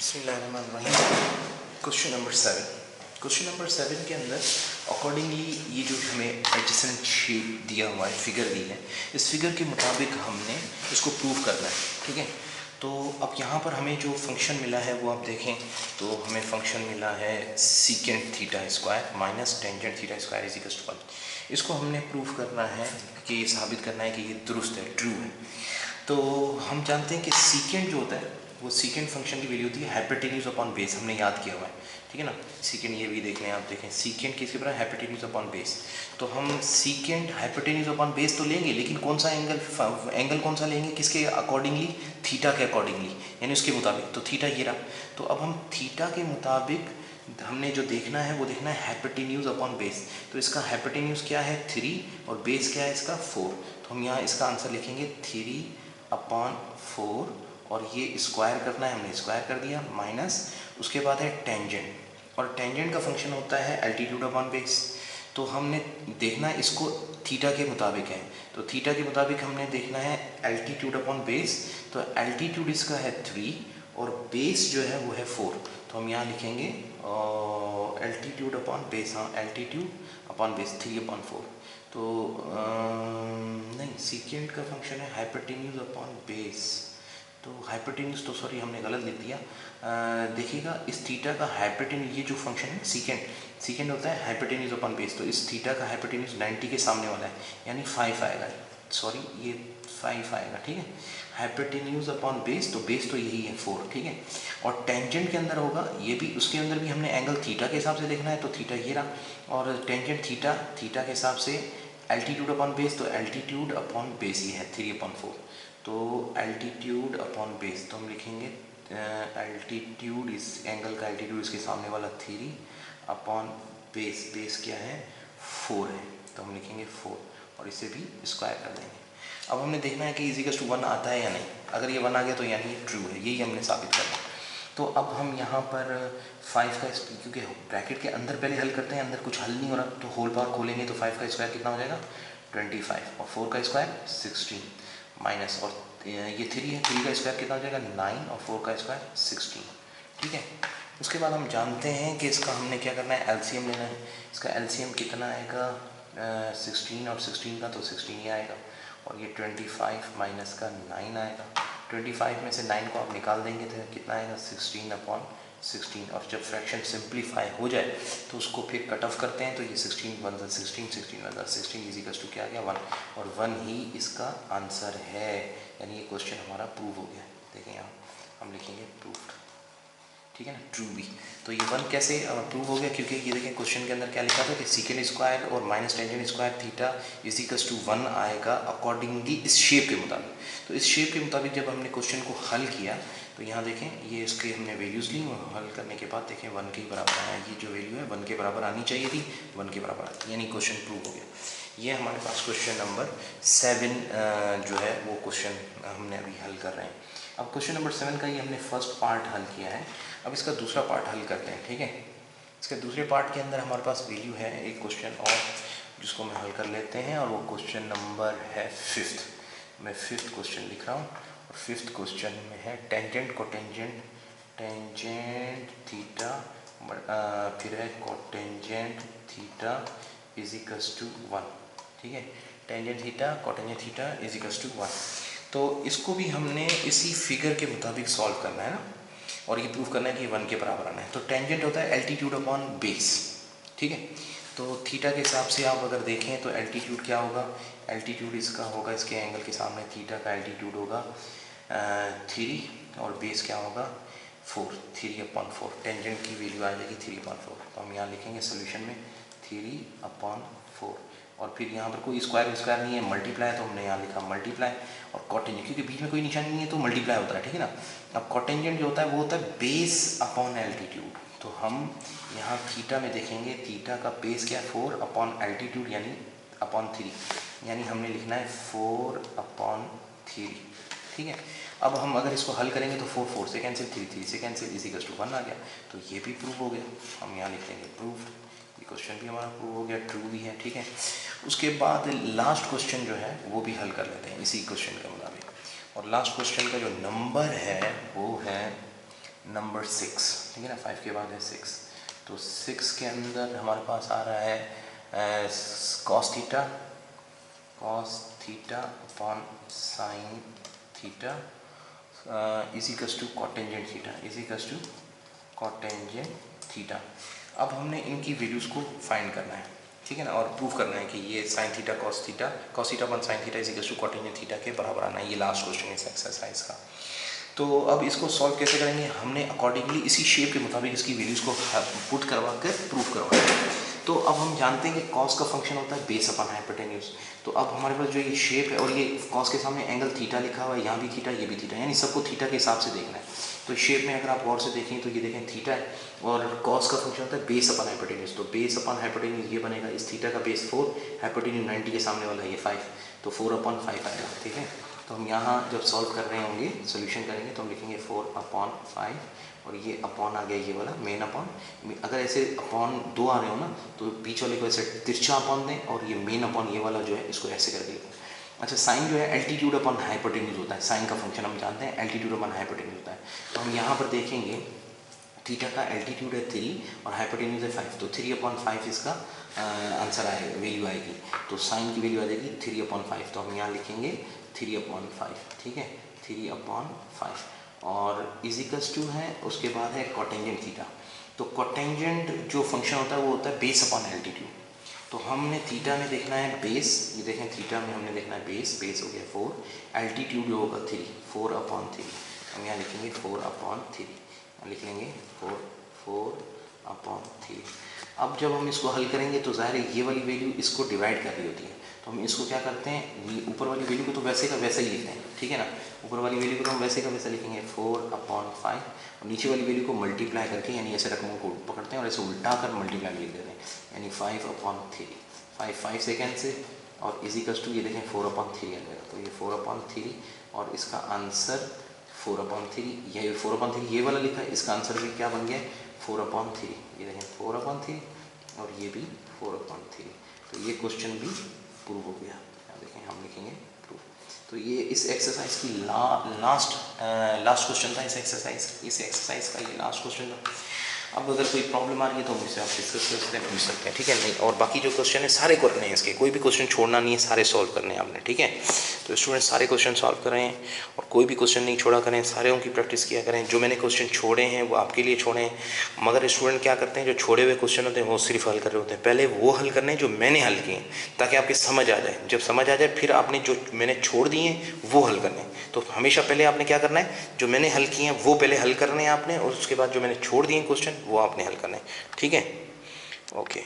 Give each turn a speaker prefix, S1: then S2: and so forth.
S1: बिस्मिल्लाहिर्रहमानिर्रहीम। Question number 7 के अंदर अकॉर्डिंगली ये जो हमें एडजेसेंट शेप दिया हुआ है, फिगर दी है, इस फिगर के मुताबिक हमने इसको प्रूव करना है। ठीक है, तो अब यहाँ पर हमें जो फंक्शन मिला है वो आप देखें तो हमें फंक्शन मिला है secant theta square minus tangent theta square is equal to 1। इसको हमने प्रूव करना है कि ये साबित करना है कि ये दुरुस्त है, ट्रू है। तो हम जानते हैं कि सीकेंट जो होता है वो सीकेंट फंक्शन की वैल्यू होती है हाइपोटेन्यूज अपॉन बेस, हमने याद किया हुआ है। ठीक है ना, सीकेंट ये भी देख लें, आप देखें सीकेंट किसके बराबर, हाइपोटेन्यूज अपॉन बेस। तो हम सीकेंट हाइपोटेन्यूज अपॉन बेस तो लेंगे, लेकिन कौन सा एंगल कौन सा लेंगे, किसके अकॉर्डिंगली, थीटा के अकॉर्डिंगली, यानी उसके मुताबिक। तो थीटा ये रहा, तो अब हम थीटा के मुताबिक हमने जो देखना है वो देखना है हाइपोटेन्यूज अपॉन बेस। तो इसका हाइपोटेन्यूज क्या है 3 और बेस क्या है इसका 4। तो हम यहाँ इसका आंसर लिखेंगे 3/4 और ये स्क्वायर करना है, हमने स्क्वायर कर दिया, माइनस उसके बाद है टेंजेंट, और टेंजेंट का फंक्शन होता है एल्टीट्यूड अपॉन बेस। तो हमने देखना है इसको थीटा के मुताबिक है, तो थीटा के मुताबिक हमने देखना है एल्टीट्यूड अपॉन बेस। तो एल्टीट्यूड इसका है 3 और बेस जो है वो है 4। तो हम यहाँ लिखेंगे एल्टीट्यूड अपॉन बेस, हाँ एल्टीट्यूड अपॉन बेस 3/4। तो नहीं, सीकेंट का फंक्शन है हाइपोटेन्यूज अपॉन बेस, तो हाइपोटेन्यूज तो सॉरी हमने गलत लिख दिया। देखिएगा इस थीटा का हाइपोटेन्यूज, ये जो फंक्शन है सीकेंट होता है हाइपोटेन्यूज अपॉन बेस, तो इस थीटा का हाइपोटेन्यूज 90 के सामने वाला है, यानी 5 आएगा, सॉरी ये 5 आएगा। ठीक है, हाइपोटेन्यूज अपॉन बेस, तो बेस तो यही है 4। ठीक है, और टेंजेंट के अंदर होगा ये भी, उसके अंदर भी हमने एंगल थीटा के हिसाब से देखना है, तो थीटा ये रहा, और टेंजेंट थीटा के हिसाब से एल्टीट्यूड अपॉन बेस, तो एल्टीट्यूड अपॉन बेस ये है 3/4। तो एल्टीट्यूड अपॉन बेस, तो हम लिखेंगे एल्टीट्यूड, इस एंगल का एल्टीट्यूड इसके सामने वाला 3 अपॉन बेस, बेस क्या है 4 है, तो हम लिखेंगे 4 और इसे भी स्क्वायर कर देंगे। अब हमने देखना है कि इज इक्वल टू 1 आता है या नहीं, अगर ये 1 आ गया तो यानी ये ट्रू है, यही हमने साबित करना। तो अब हम यहाँ पर 5 का, क्योंकि ब्रैकेट के अंदर पहले हल करते हैं, अंदर कुछ हल नहीं हो रहा, तो होल पावर खोलेंगे तो 5 का स्क्वायर कितना हो जाएगा 25 और 4 का स्क्वायर 16 माइनस, और ये 3 है, 3 का स्क्वायर कितना हो जाएगा 9 और 4 का स्क्वायर 16। ठीक है, उसके बाद हम जानते हैं कि इसका हमने क्या करना है, एलसीएम लेना है। इसका एलसीएम कितना आएगा 16 और 16 का, तो 16 ही आएगा, और ये 25 माइनस का 9 आएगा। 25 में से 9 को आप निकाल देंगे तो कितना आएगा 16/16, और जब फ्रैक्शन सिंप्लीफाई हो जाए तो उसको फिर कट ऑफ करते हैं, तो ये 16 1 16 16 1 16 इज इक्वल टू क्या आ गया 1, और 1 ही इसका आंसर है, यानी ये क्वेश्चन हमारा प्रूव हो गया। देखें यहाँ हम लिखेंगे प्रूव्ड, ठीक है ना, ट्रू भी। तो ये 1 कैसे प्रूव हो गया, क्योंकि ये देखें क्वेश्चन के अंदर क्या लिखा था कि सीकेंट स्क्वायर और minus tangent square theta is equal to 1 आएगा अकॉर्डिंगली इस शेप के मुताबिक। तो इस शेप के मुताबिक जब हमने क्वेश्चन को हल किया तो यहाँ देखें ये इसके हमने वैल्यूज़ ली, और हल करने के बाद देखें 1 के बराबर आया, ये जो वैल्यू है 1 के बराबर आनी चाहिए थी, 1 के बराबर आती, यानी क्वेश्चन प्रूव हो गया। ये हमारे पास क्वेश्चन नंबर 7 जो है वो क्वेश्चन हमने अभी हल कर रहे हैं। अब क्वेश्चन नंबर 7 का ये हमने फर्स्ट पार्ट हल किया है, अब इसका दूसरा पार्ट हल करते हैं। ठीक है, इसके दूसरे पार्ट के अंदर हमारे पास वैल्यू है एक क्वेश्चन और, जिसको मैं हल कर लेते हैं, और वो क्वेश्चन नंबर है 5th। मैं 5th क्वेश्चन लिख रहा हूँ, और 5th क्वेश्चन में है टेंजेंट कोटेंजेंट, टेंजेंट थीटा, फिर है cotangent theta is equals to 1। ठीक है, tangent theta cotangent theta is equals to 1। तो इसको भी हमने इसी फिगर के मुताबिक सॉल्व करना है ना, और ये प्रूव करना है कि 1 के बराबर आना है। तो टेंजेंट होता है एल्टीट्यूड अपॉन बेस। ठीक है, तो थीटा के हिसाब से आप अगर देखें तो एल्टीट्यूड क्या होगा, एल्टीट्यूड इसका होगा, इसके एंगल के सामने थीटा का एल्टीट्यूड होगा 3 और बेस क्या होगा 4, 3/4। टेंजेंट की वैल्यू आ जाएगी 3/4। तो हम यहाँ लिखेंगे सोल्यूशन में 3/4, और फिर यहाँ पर कोई स्क्वायर नहीं है, मल्टीप्लाई, तो हमने यहाँ लिखा मल्टीप्लाई, और कॉटेंजेंट क्योंकि बीच में कोई निशान नहीं है तो मल्टीप्लाई होता है। ठीक है ना, अब कॉटेंजेंट जो होता है वो होता है बेस अपॉन एल्टीट्यूड। तो हम यहाँ थीटा में देखेंगे, थीटा का बेस क्या है 4 एल्टीट्यूड यानी अपॉन 3, यानी हमने लिखना है 4/3। ठीक है, अब हम अगर इसको हल करेंगे तो 4 से कैंसिल, 3 से कैंसिल, इज इक्वल टू 1 आ गया, तो ये भी प्रूव हो गया। हम यहाँ लिख लेंगे प्रूव्ड, ये क्वेश्चन भी हमारा प्रूव हो गया, ट्रू भी है। ठीक है, उसके बाद लास्ट क्वेश्चन जो है वो भी हल कर लेते हैं इसी क्वेश्चन के मुताबिक, और लास्ट क्वेश्चन का जो नंबर है वो है नंबर 6, ठीक है ना, 5 के बाद है 6, तो 6 के अंदर हमारे पास आ रहा है cos theta upon sine theta is equals to cotangent theta is equals to cotangent theta. अब हमने इनकी वैल्यूज़ को फाइंड करना है, ठीक है ना, और प्रूव करना है कि ये sine theta cos theta upon sine theta is equals to cotangent theta के बराबर आना है। ये लास्ट क्वेश्चन है इस एक्सरसाइज का। तो अब इसको सॉल्व कैसे करेंगे, हमने अकॉर्डिंगली इसी शेप के मुताबिक इसकी वैल्यूज़ को पुट करवा कर प्रूफ करवाना है। तो अब हम जानते हैं कि कॉस का फंक्शन होता है बेस अपॉन हाइपोटेन्यूज। तो अब हमारे पास जो ये शेप है और ये कॉस के सामने एंगल थीटा लिखा हुआ है, यहाँ भी थीटा ये भी थीटा, यानी सबको थीटा के हिसाब से देखना है। तो शेप में अगर आप गौर से देखें तो ये देखें थीटा है और कॉस का फंक्शन होता है बेस अपॉन हाइपोटेन्यूज। तो बेस अपॉन हाइपोटेन्यूज ये बनेगा, इस थीटा का बेस 4, हाइपोटेन्यूज 90 के सामने वाला ये 5, तो 4/5 आएगा, ठीक है। तो हम यहाँ जब सॉल्व कर रहे होंगे, सोल्यूशन करेंगे, तो हम लिखेंगे 4/5 और ये अपॉन आ गया ये वाला मेन अपॉन। अगर ऐसे अपॉन 2 आ रहे हो ना तो बीच वाले को ऐसे तिरछा अपॉन दें और ये मेन अपॉन ये वाला जो है इसको ऐसे कर दें। अच्छा, साइन जो है एल्टीट्यूड अपॉन हाइपोटेन्यूज होता है, साइन का फंक्शन हम जानते हैं एल्टीट्यूड अपॉन हाइपोटेन्यूज होता है। तो हम यहाँ पर देखेंगे थीटा का एल्टीट्यूड है 3 और हाइपोटेन्यूज है 5, तो 3/5 इसका आंसर आएगा, वैल्यू आएगी। तो साइन की वैल्यू आ जाएगी 3/5, तो हम यहाँ लिखेंगे 3/5, ठीक है, 3/5 और इजिकल्स टू है, उसके बाद है कॉटेंजेंट थीटा। तो कॉटेंजेंट जो फंक्शन होता है वो होता है बेस अपॉन एल्टीट्यूड। तो हमने थीटा में देखना है बेस, ये देखें थीटा में हमने देखना है बेस हो गया 4, एल्टीट्यूड होगा 3, 4/3, हम यहाँ लिखेंगे 4/3, लिख लेंगे 4/3। अब जब हम इसको हल करेंगे तो ज़ाहिर है ये वाली वैल्यू इसको डिवाइड कर रही होती है, तो हम इसको क्या करते हैं, ऊपर वाली वैल्यू को तो वैसे का वैसा ही लिखते हैं, ठीक है ना, ऊपर वाली वैल्यू को तो हम वैसे का वैसा लिखेंगे 4/5 और नीचे वाली वैल्यू को मल्टीप्लाई करके, यानी ऐसे रकमों को पकड़ते हैं और ऐसे उल्टा कर मल्टीप्लाई लिख देते हैं, यानी 5/3, 5 सेकेंड से और इजिकल्स टू ये देखें 4/3 आ जाएगा। तो ये 4/3 और इसका आंसर 4/3, ये 4/3 ये वाला लिखा है, इसका आंसर भी क्या बन गया 4/3, ये देखें 4/3 और ये भी 4/3। तो ये क्वेश्चन भी प्रूव हो गया, यहाँ देखें हम लिखेंगे प्रूव। तो ये इस एक्सरसाइज की लास्ट क्वेश्चन था, इस एक्सरसाइज का ये लास्ट क्वेश्चन था। अब अगर कोई प्रॉब्लम आ रही है तो मुझसे आप डिस्कस कर सकते हैं, पूछ सकते हैं, ठीक है। नहीं, और बाकी जो क्वेश्चन है सारे करने हैं, इसके कोई भी क्वेश्चन छोड़ना नहीं है, सारे सॉल्व करने हैं आपने, ठीक है। तो स्टूडेंट सारे क्वेश्चन सॉल्व कर रहे हैं और कोई भी क्वेश्चन नहीं छोड़ा करें, सारे उनकी प्रैक्टिस किया करें। जो मैंने क्वेश्चन छोड़े हैं वो आपके लिए छोड़े हैं, मगर स्टूडेंट क्या करते हैं, जो छोड़े हुए क्वेश्चन होते हैं वो सिर्फ हल कर रहे होते हैं, पहले वो हल करने हैं जो मैंने हल किए, ताकि आपकी समझ आ जाए। जब समझ आ जाए फिर आपने जो मैंने छोड़ दिए हैं वो हल करने हैं। तो हमेशा पहले आपने क्या करना है, जो मैंने हल किए हैं वो पहले हल करने हैं आपने, और उसके बाद जो मैंने छोड़ दिए क्वेश्चन वो आपने हल करने हैं, ठीक है। ओके।